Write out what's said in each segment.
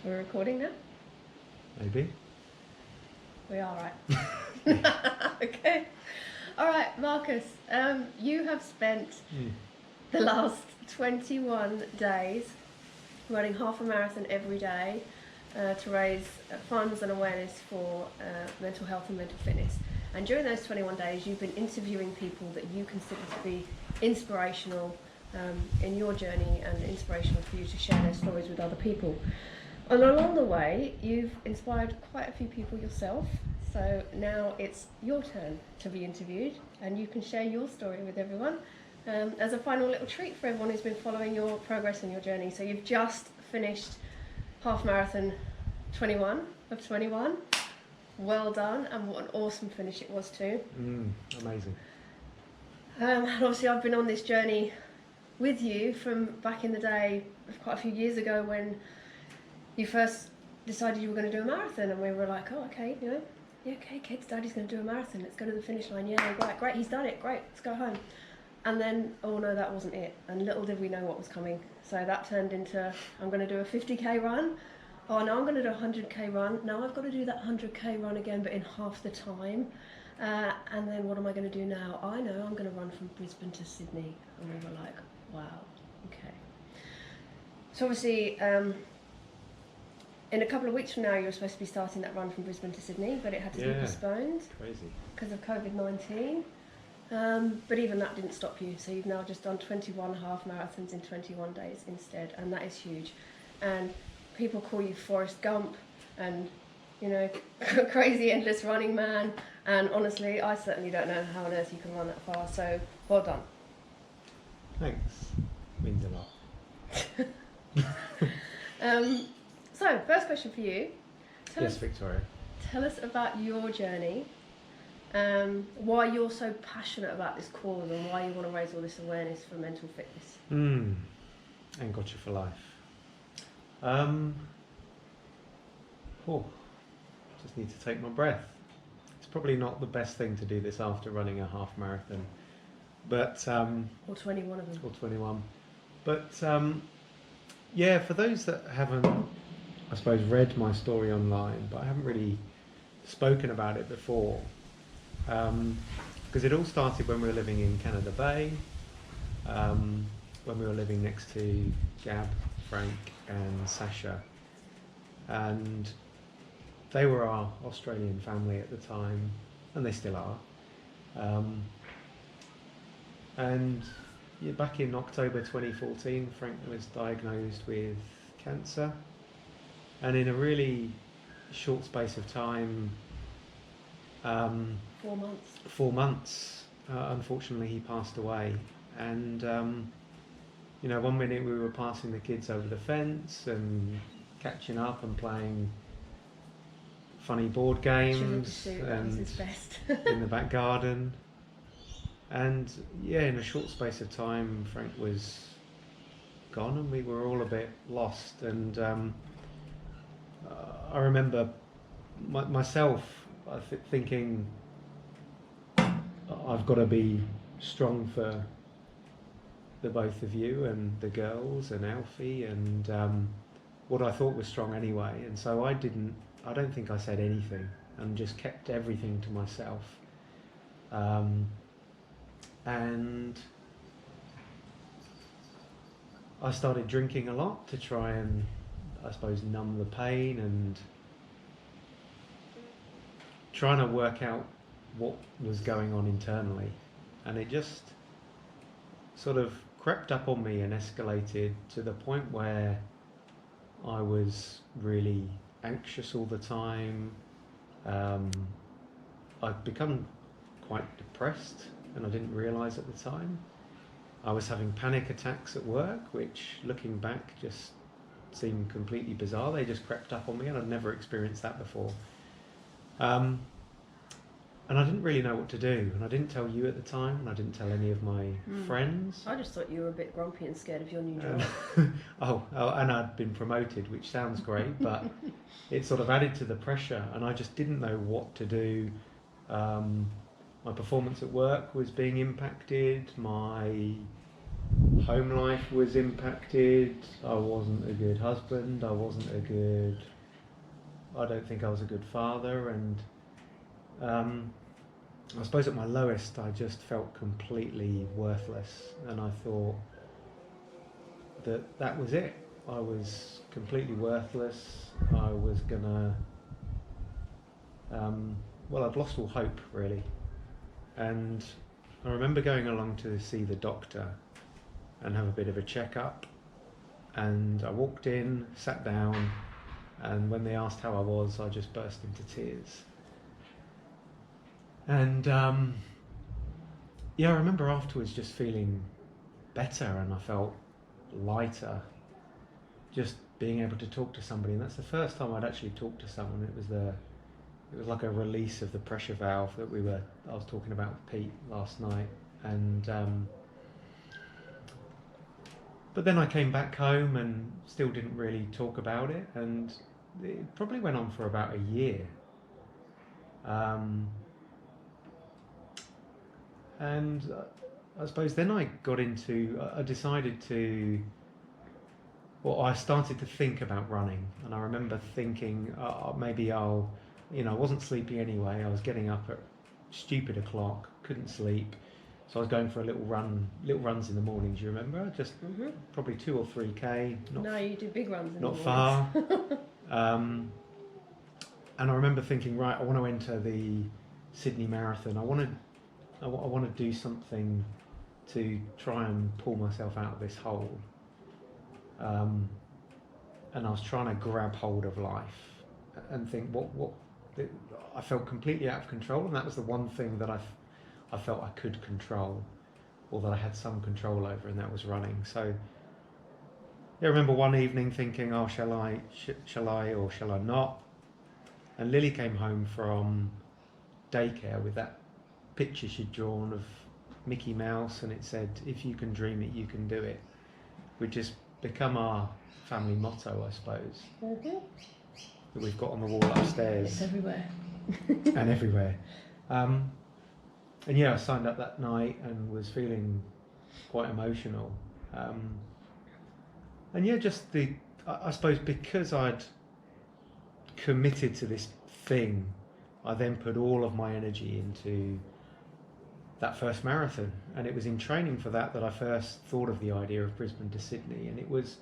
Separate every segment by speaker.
Speaker 1: We're recording now?
Speaker 2: Maybe.
Speaker 1: We are, right? Okay. All right, Marcus, you have spent the last 21 days running half a marathon every day to raise funds and awareness for mental health and mental fitness. And during those 21 days, you've been interviewing people that you consider to be inspirational in your journey and inspirational for you to share their stories with other people. And along the way, you've inspired quite a few people yourself. So now it's your turn to be interviewed, and you can share your story with everyone as a final little treat for everyone who's been following your progress and your journey. So you've just finished half marathon 21 of 21. Well done, and what an awesome finish it was too.
Speaker 2: Amazing.
Speaker 1: And obviously I've been on this journey with you from back in the day, quite a few years ago, when you first decided you were going to do a marathon, and we were like, oh, okay, okay, kids, Daddy's going to do a marathon, let's go to the finish line. Yeah, great, he's done it, great, let's go home. And then, oh no, that wasn't it, and little did we know what was coming. So that turned into, I'm going to do a 50k run. Oh no, I'm going to do a 100k run. Now I've got to do that 100k run again, but in half the time. And then what am I going to do now? I know, I'm going to run from Brisbane to Sydney. And we were like, wow, okay. So obviously, in a couple of weeks from now, you were supposed to be starting that run from Brisbane to Sydney, but it had to be postponed.
Speaker 2: Crazy.
Speaker 1: Because of COVID-19. But even that didn't stop you. So you've now just done 21 half marathons in 21 days instead, and that is huge. And people call you Forrest Gump and, crazy endless running man. And honestly, I certainly don't know how on earth you can run that far. So well done.
Speaker 2: Thanks. Means a lot.
Speaker 1: So first question for you.
Speaker 2: Yes, Victoria.
Speaker 1: Tell us about your journey. Why you're so passionate about this cause, and why you want to raise all this awareness for mental fitness.
Speaker 2: And Gotcha for life. Just need to take my breath. It's probably not the best thing to do this after running a half marathon, but
Speaker 1: or 21 of them.
Speaker 2: Or 21. But yeah, for those that haven't, I suppose, read my story online, but I haven't really spoken about it before. Because it all started when we were living in Canada Bay, when we were living next to Gab, Frank and Sasha, and they were our Australian family at the time, and they still are. And back in October 2014, Frank was diagnosed with cancer, and in a really short space of time,
Speaker 1: 4 months.
Speaker 2: 4 months. Unfortunately, he passed away. And, 1 minute we were passing the kids over the fence and catching up and playing funny board games and in the back garden. And in a short space of time, Frank was gone, and we were all a bit lost. And I remember myself thinking, I've got to be strong for the both of you and the girls and Alfie, and what I thought was strong anyway. And so I don't think I said anything, and just kept everything to myself. And I started drinking a lot to try and, I suppose, numb the pain, and trying to work out what was going on internally. And it just sort of crept up on me and escalated to the point where I was really anxious all the time. I'd become quite depressed, and I didn't realise at the time. I was having panic attacks at work, which, looking back, just seemed completely bizarre. They just crept up on me, and I'd never experienced that before. And I didn't really know what to do, and I didn't tell you at the time, and I didn't tell any of my friends.
Speaker 1: I just thought you were a bit grumpy and scared of your new job.
Speaker 2: Oh, and I'd been promoted, which sounds great, but it sort of added to the pressure, and I just didn't know what to do. My performance at work was being impacted, my home life was impacted. I wasn't a good husband. I don't think I was a good father, and I suppose at my lowest I just felt completely worthless, and I thought that was it. I was completely worthless. I was gonna I'd lost all hope, really. And I remember going along to see the doctor and have a bit of a checkup, and I walked in, sat down, and when they asked how I was, I just burst into tears. And I remember afterwards just feeling better, and I felt lighter, just being able to talk to somebody. And that's the first time I'd actually talked to someone. It was like a release of the pressure valve that I was talking about with Pete last night. And but then I came back home and still didn't really talk about it, and it probably went on for about a year. And I suppose then I decided to, I started to think about running, and I remember thinking maybe I wasn't sleepy anyway. I was getting up at stupid o'clock, couldn't sleep, so I was going for little runs in the mornings. You remember? Just probably 2 or 3K.
Speaker 1: No, you do big runs in the
Speaker 2: not
Speaker 1: mornings.
Speaker 2: far. And I remember thinking, right, I want to enter the Sydney Marathon. I want to do something to try and pull myself out of this hole. And I was trying to grab hold of life and think I felt completely out of control, and that was the one thing that I felt I could control, or that I had some control over, and that was running. So I remember one evening thinking, oh, shall I or shall I not? And Lily came home from daycare with that picture she'd drawn of Mickey Mouse, and it said, if you can dream it, you can do it, which has become our family motto, I suppose, that we've got on the wall upstairs.
Speaker 1: It's everywhere.
Speaker 2: And everywhere. And I signed up that night and was feeling quite emotional. I suppose because I'd committed to this thing, I then put all of my energy into that first marathon, and it was in training for that I first thought of the idea of Brisbane to Sydney. And it was,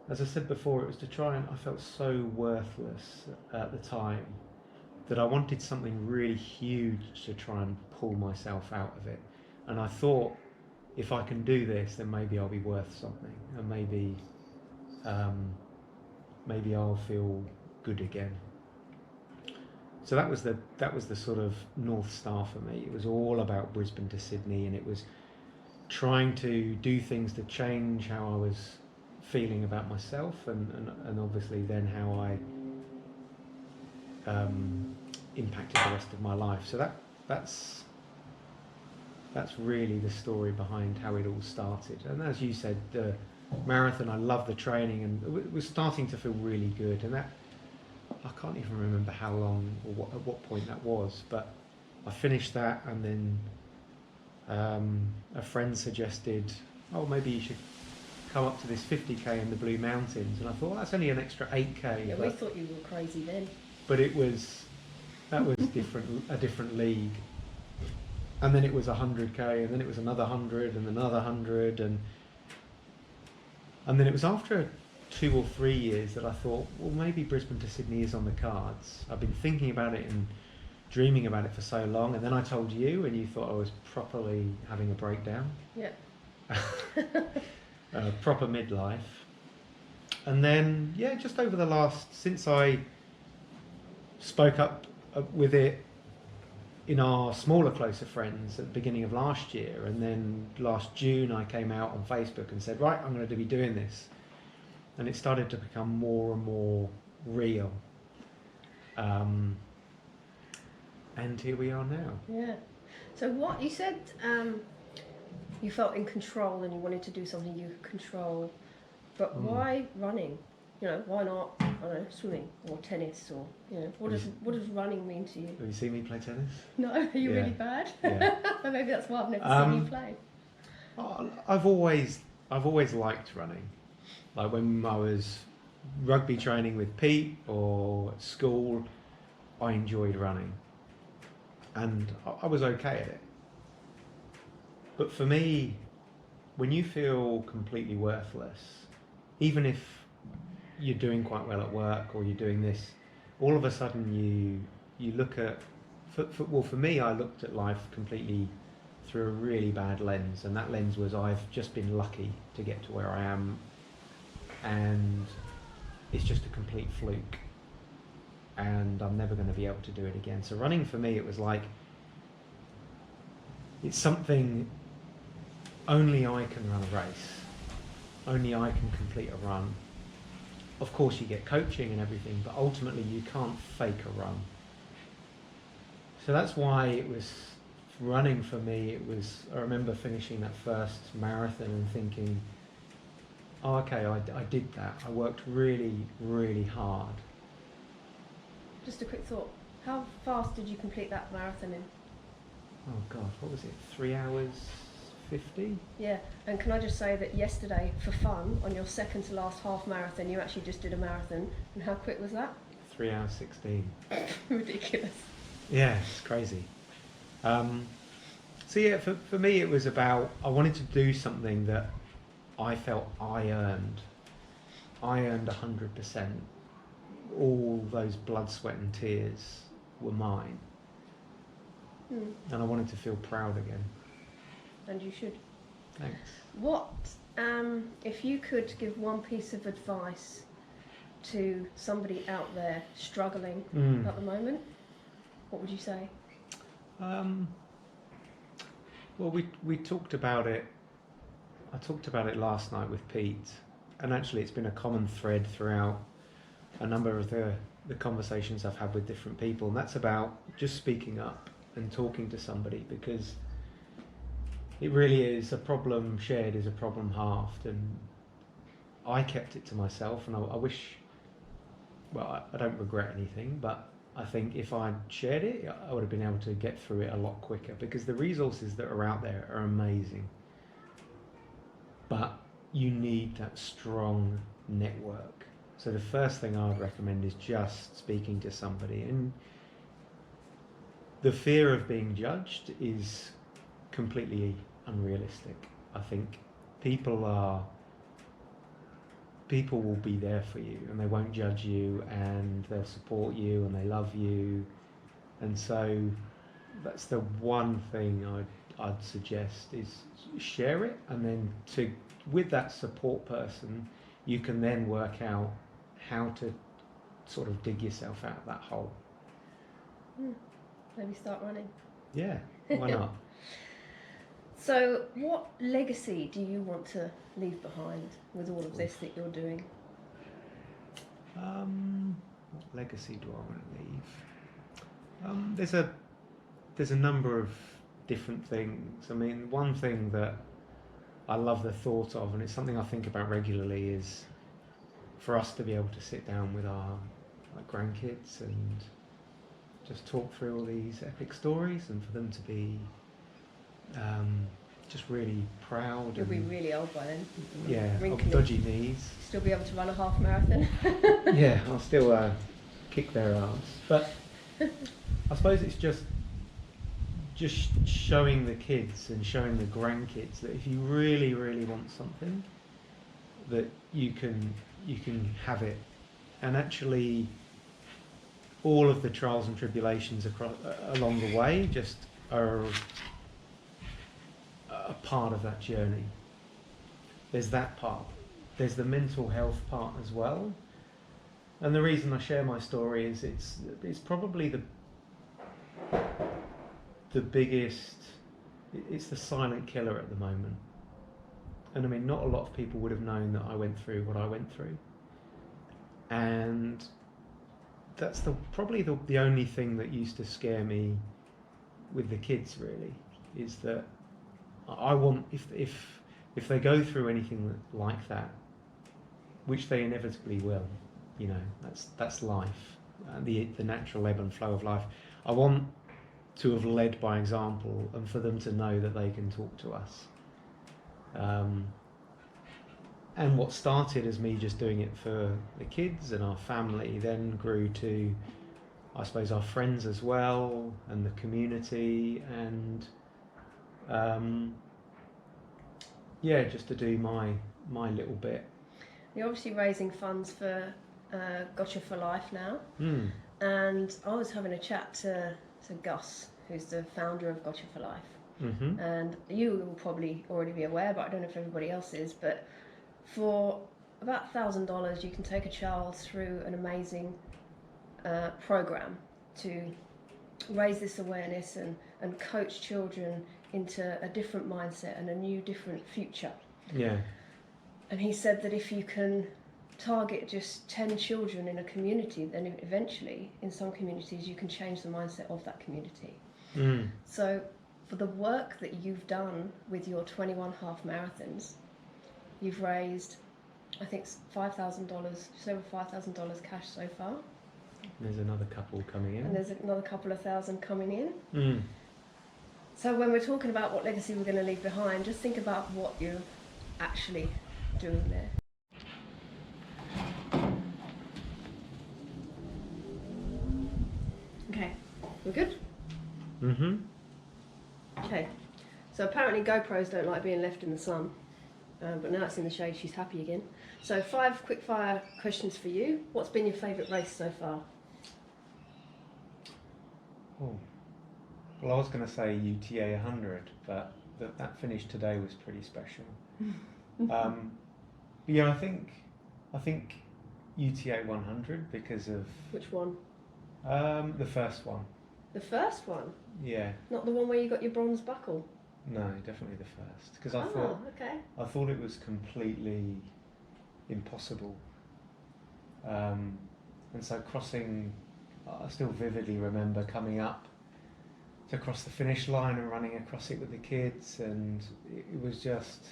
Speaker 2: as I said before, it was to try, and I felt so worthless at the time that I wanted something really huge to try and pull myself out of it. And I thought, if I can do this, then maybe I'll be worth something, and maybe I'll feel good again. So that was the sort of North Star for me. It was all about Brisbane to Sydney, and it was trying to do things to change how I was feeling about myself, and obviously then how I impacted the rest of my life. So that's really the story behind how it all started. And as you said, the marathon, I love the training, and it was starting to feel really good. And that, I can't even remember how long or at what point that was, but I finished that, and then a friend suggested, oh, maybe you should come up to this 50k in the Blue Mountains. And I thought, well, that's only an extra 8k.
Speaker 1: Yeah, we thought you were crazy then.
Speaker 2: But that was a different league. And then it was 100k, and then it was another 100, and another 100, and then it was after 2 or 3 years that I thought, well, maybe Brisbane to Sydney is on the cards. I've been thinking about it and dreaming about it for so long, and then I told you, and you thought I was properly having a breakdown.
Speaker 1: Yeah.
Speaker 2: Proper midlife. And then, just over the since I spoke up with it in our smaller, closer friends at the beginning of last year, and then last June I came out on Facebook and said, right, I'm going to be doing this. And it started to become more and more real. And here we are now.
Speaker 1: Yeah. So what you said, you felt in control and you wanted to do something you could control, but why running? Why not, I don't know, swimming or tennis, or what does running mean to you?
Speaker 2: Have you seen me play tennis?
Speaker 1: No, are you really bad?
Speaker 2: Yeah.
Speaker 1: Maybe that's why I've never seen you play.
Speaker 2: I've always liked running. Like when I was rugby training with Pete or at school, I enjoyed running, and I was okay at it. But for me, when you feel completely worthless, even if you're doing quite well at work or you're doing this, all of a sudden you look at, for me, I looked at life completely through a really bad lens, and that lens was I've just been lucky to get to where I am, and it's just a complete fluke, and I'm never going to be able to do it again. So running for me, it was like, it's something only I can run a race, only I can complete a run. Of course you get coaching and everything, but ultimately you can't fake a run. So that's why it was running for me. It was, I remember finishing that first marathon and thinking, oh, okay, I did that. I worked really, really hard.
Speaker 1: Just a quick thought. How fast did you complete that marathon in?
Speaker 2: Oh God, what was it? 3 hours 50?
Speaker 1: Yeah, and can I just say that yesterday, for fun, on your second to last half marathon, you actually just did a marathon. And how quick was that?
Speaker 2: 3 hours 16.
Speaker 1: Ridiculous.
Speaker 2: Yeah, it's crazy. So yeah, for me it was about, I wanted to do something that I felt I earned. I earned 100%. All those blood, sweat and tears were mine. And I wanted to feel proud again.
Speaker 1: And you should.
Speaker 2: Thanks.
Speaker 1: What, if you could give one piece of advice to somebody out there struggling at the moment, what would you say?
Speaker 2: Well, we talked about it. I talked about it last night with Pete, and actually it's been a common thread throughout a number of the conversations I've had with different people, and that's about just speaking up and talking to somebody, because it really is a problem shared is a problem halved, and I kept it to myself, and I wish, well, I don't regret anything, but I think if I'd shared it, I would have been able to get through it a lot quicker, because the resources that are out there are amazing. But you need that strong network. So the first thing I would recommend is just speaking to somebody. And the fear of being judged is completely unrealistic. I think people will be there for you, and they won't judge you, and they'll support you, and they love you. And so that's the one thing I'd suggest, is share it, and then with that support person, you can then work out how to sort of dig yourself out of that hole.
Speaker 1: Maybe start running.
Speaker 2: Yeah, why not?
Speaker 1: So what legacy do you want to leave behind with all of this that you're doing?
Speaker 2: What legacy do I want to leave? There's a number of different things. I mean, one thing that I love the thought of, and it's something I think about regularly, is for us to be able to sit down with our grandkids and just talk through all these epic stories, and for them to be just really proud.
Speaker 1: You'll be really old by then.
Speaker 2: Yeah,
Speaker 1: Wrinkly.
Speaker 2: dodgy knees.
Speaker 1: Still be able to run a half marathon.
Speaker 2: Yeah, I'll still kick their arms. But I suppose it's just showing the kids and showing the grandkids that if you really, really want something, that you can have it. And actually, all of the trials and tribulations along the way just are a part of that journey. There's that part. There's the mental health part as well. And the reason I share my story is it's probably the biggest, it's the silent killer at the moment. And I mean, not a lot of people would have known that I went through what I went through. And that's probably the only thing that used to scare me with the kids, really, is that I want, if they go through anything like that, which they inevitably will, you know, that's life, the natural ebb and flow of life. I want to have led by example, and for them to know that they can talk to us. And what started as me just doing it for the kids and our family then grew to, I suppose, our friends as well, and the community, and just to do my little bit.
Speaker 1: You're obviously raising funds for Gotcha for Life now.
Speaker 2: Mm.
Speaker 1: And I was having a chat to Gus, who's the founder of Gotcha for Life.
Speaker 2: Mm-hmm.
Speaker 1: And you will probably already be aware, but I don't know if everybody else is, but for about $1,000 you can take a child through an amazing program to raise this awareness and coach children into a different mindset and a new, different future.
Speaker 2: Yeah.
Speaker 1: And he said that if you can target just 10 children in a community, then eventually in some communities you can change the mindset of that community.
Speaker 2: Mm.
Speaker 1: So for the work that you've done with your 21 half marathons, you've raised, I think, $5,000, just over $5,000 cash so far.
Speaker 2: There's another couple coming in.
Speaker 1: And there's another couple of thousand coming in.
Speaker 2: Mm.
Speaker 1: So when we're talking about what legacy we're going to leave behind, just think about what you're actually doing there. Okay, we're good?
Speaker 2: Mm-hmm.
Speaker 1: Okay, so apparently GoPros don't like being left in the sun, but now it's in the shade, she's happy again. So 5 quick fire questions for you. What's been your favourite race so far?
Speaker 2: Oh. Well, I was going to say UTA 100, but that finish today was pretty special. Yeah, I think UTA 100 because of...
Speaker 1: Which one?
Speaker 2: The first one.
Speaker 1: The first one?
Speaker 2: Yeah.
Speaker 1: Not the one where you got your bronze buckle?
Speaker 2: No, definitely the first. Because
Speaker 1: okay.
Speaker 2: I thought it was completely impossible. And so crossing, I still vividly remember coming up to cross the finish line and running across it with the kids, and it was just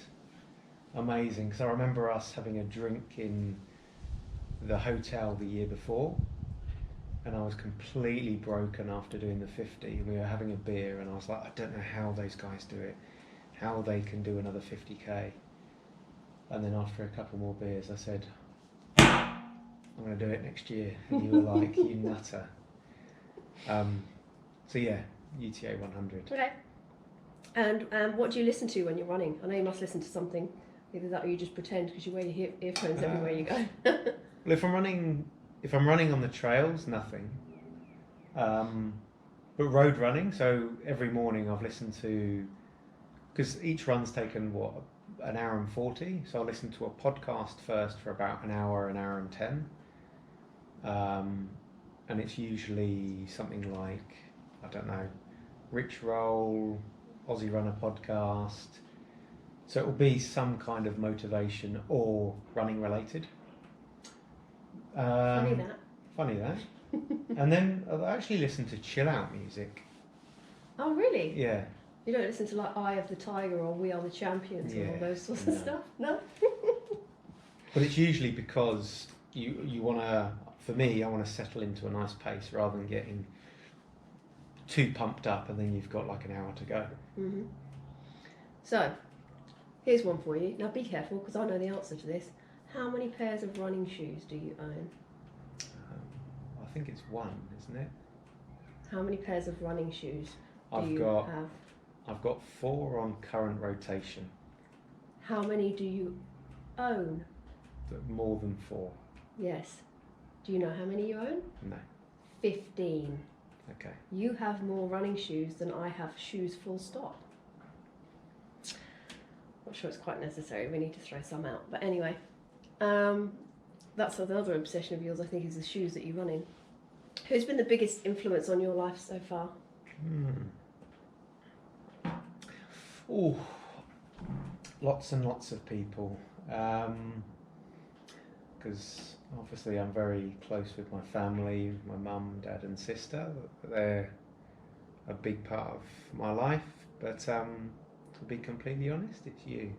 Speaker 2: amazing. Because I remember us having a drink in the hotel the year before, and I was completely broken after doing the 50, and we were having a beer, and I was like, I don't know how those guys do it, how they can do another 50k. And then after a couple more beers I said, I'm going to do it next year, and you were like, you nutter. So yeah, UTA 100.
Speaker 1: Okay. And what do you listen to when you're running? I know you must listen to something, either that or you just pretend because you wear your earphones everywhere you go.
Speaker 2: Well, if I'm running on the trails, nothing. But road running, so every morning I've listened to, because each run's taken, an hour and 40, so I'll listen to a podcast first for about an hour and 10. And it's usually something like, I don't know, Rich Roll, Aussie Runner podcast. So it will be some kind of motivation or running related.
Speaker 1: Funny that.
Speaker 2: And then I actually listen to chill out music.
Speaker 1: Oh really?
Speaker 2: Yeah.
Speaker 1: You don't listen to like Eye of the Tiger or We Are the Champions or all those sorts of stuff? No?
Speaker 2: But it's usually because you want to, for me, I want to settle into a nice pace rather than getting too pumped up and then you've got like an hour to go.
Speaker 1: Mm-hmm. So, here's one for you. Now be careful because I know the answer to this. How many pairs of running shoes do you own?
Speaker 2: I think it's one, isn't it?
Speaker 1: How many pairs of running shoes do
Speaker 2: I've
Speaker 1: you
Speaker 2: got
Speaker 1: have?
Speaker 2: I've got 4 on current rotation.
Speaker 1: How many do you own?
Speaker 2: More than 4.
Speaker 1: Yes. Do you know how many you own?
Speaker 2: No.
Speaker 1: 15.
Speaker 2: Okay.
Speaker 1: You have more running shoes than I have shoes, full stop. Not sure it's quite necessary. We need to throw some out. But anyway, that's another obsession of yours, I think, is the shoes that you run in. Who's been the biggest influence on your life so far?
Speaker 2: Oh, lots and lots of people. Because obviously I'm very close with my family, my mum, dad and sister. They're a big part of my life. But to be completely honest, it's you.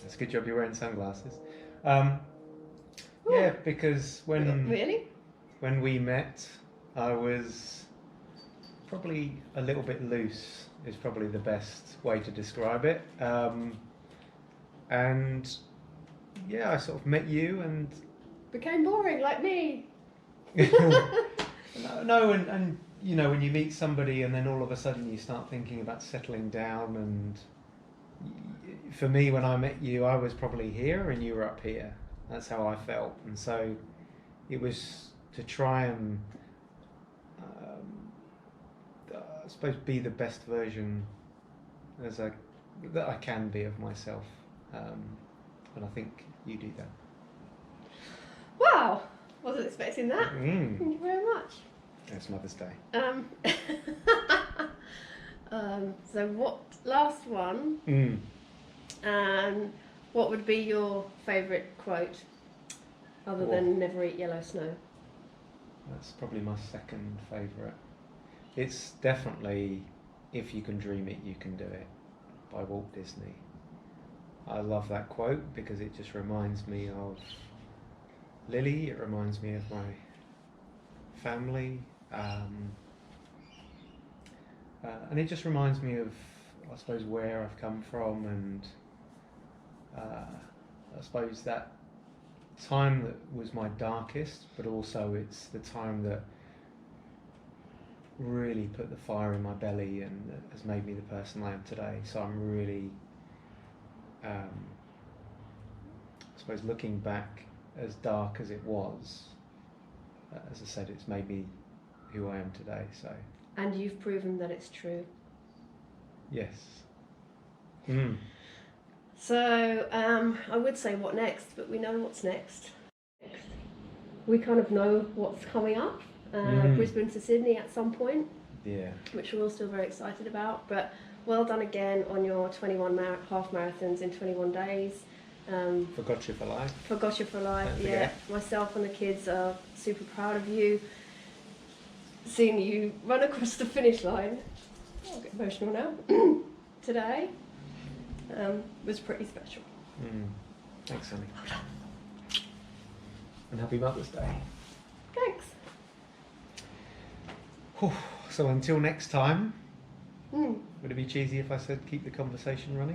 Speaker 2: It's a good job you're wearing sunglasses. Yeah, because when
Speaker 1: Really?
Speaker 2: we met, I was probably a little bit loose is probably the best way to describe it. And yeah, I sort of met you and
Speaker 1: Became boring like me.
Speaker 2: no, and you know, when you meet somebody and then all of a sudden you start thinking about settling down, and for me, when I met you, I was probably here and you were up here. That's how I felt, and so it was to try and I suppose be the best version that I can be of myself, and I think you do that.
Speaker 1: Wow, wasn't expecting that.
Speaker 2: Mm.
Speaker 1: Thank you very much.
Speaker 2: It's Mother's Day.
Speaker 1: So what, last one, and what would be your favourite quote other than never eat yellow snow?
Speaker 2: That's probably my second favourite. It's definitely "If you can dream it, you can do it" by Walt Disney. I love that quote because it just reminds me of Lily, it reminds me of my family, and it just reminds me of, I suppose, where I've come from, and I suppose that time that was my darkest, but also it's the time that really put the fire in my belly and has made me the person I am today. So I'm really, I suppose, looking back, as dark as it was, as I said, it's made me who I am today. So.
Speaker 1: And you've proven that it's true.
Speaker 2: Yes.
Speaker 1: So I would say what next, but we know what's next. We kind of know what's coming up. Brisbane to Sydney at some point.
Speaker 2: Yeah.
Speaker 1: Which we're all still very excited about. But well done again on your 21 half marathons in 21 days.
Speaker 2: For Gotcha for Life.
Speaker 1: For Gotcha for Life, yeah. Myself and the kids are super proud of you. Seeing you run across the finish line, I'll get emotional now, today, was pretty special.
Speaker 2: Thanks, Annie. And happy Mother's Day.
Speaker 1: Thanks.
Speaker 2: So until next time,
Speaker 1: Mm.
Speaker 2: would it be cheesy if I said keep the conversation running?